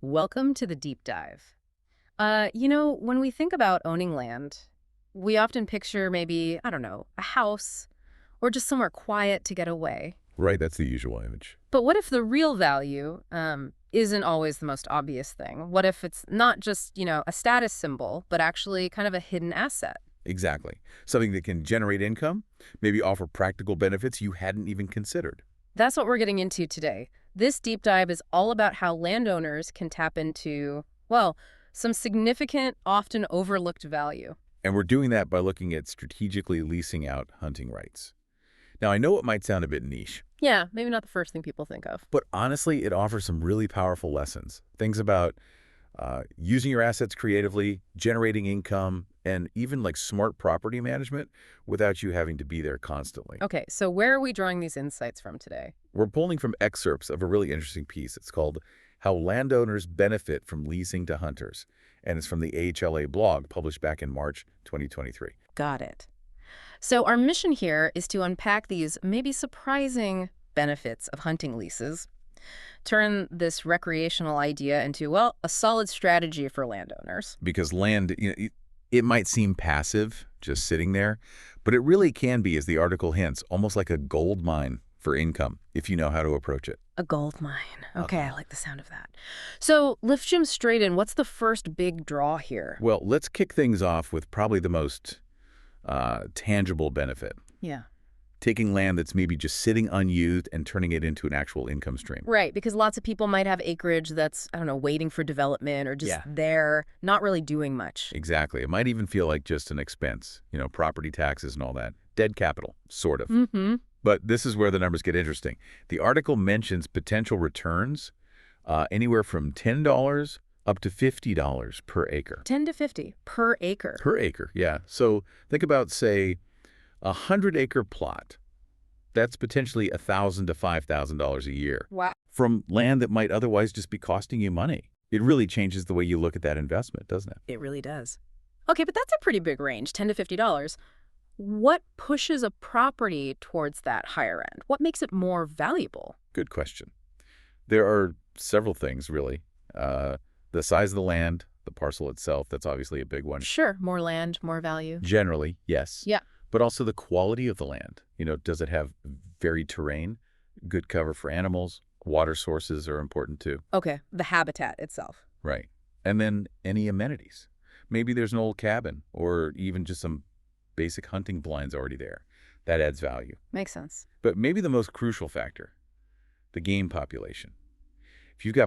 Welcome to the deep dive. When we think about owning land, we often picture maybe, I don't know, a house or just somewhere quiet to get away. Right, that's the usual image. But what if the real value isn't always the most obvious thing? What if it's not just, a status symbol, but actually kind of a hidden asset? Exactly. Something that can generate income, maybe offer practical benefits you hadn't even considered. That's what we're getting into today. This deep dive is all about how landowners can tap into, well, some significant, often overlooked value. And we're doing that by looking at strategically leasing out hunting rights. Now, I know it might sound a bit niche, Yeah, maybe not the first thing people think of. but honestly, it offers some really powerful lessons. Things about using your assets creatively, generating income, and even like smart property management without you having to be there constantly. Okay, so where are we drawing these insights from today? We're pulling from excerpts of a really interesting piece. It's called How Landowners Benefit from Leasing to Hunters, and it's from the AHLA blog published back in March 2023. Got it. So our mission here is to unpack these maybe surprising benefits of hunting leases, turn this recreational idea into, well, a solid strategy for landowners. Because land, it might seem passive, just sitting there, but it really can be, as the article hints, almost like a gold mine for income if you know how to approach it. A gold mine. Okay, I like the sound of that. So let's jump straight in. What's the first big draw here? Well, let's kick things off with probably the most tangible benefit. Yeah. Taking land that's maybe just sitting unused and turning it into an actual income stream. Right, because lots of people might have acreage that's, I don't know, waiting for development or just Yeah. there, not really doing much. Exactly. It might even feel like just an expense, property taxes and all that. Dead capital, sort of. Mm-hmm. But this is where the numbers get interesting. The article mentions potential returns anywhere from $10 up to $50 per acre. 10 to 50 per acre. Per acre, yeah. So think about, say, a 100-acre plot. That's potentially $1,000 to $5,000 a year Wow. from land that might otherwise just be costing you money. It really changes the way you look at that investment, doesn't it? It really does. Okay, but that's a pretty big range, 10 to $50. What pushes a property towards that higher end? What makes it more valuable? Good question. There are several things, really. The size of the land, the parcel itself, that's obviously a big one. Sure, more land, more value. Generally, yes. Yeah. But also the quality of the land. Does it have varied terrain, good cover for animals? Water sources are important too. Okay, the habitat itself. Right. And then any amenities. Maybe there's an old cabin or even just some basic hunting blinds already there. That adds value. Makes sense. But maybe the most crucial factor, the game population. If you've got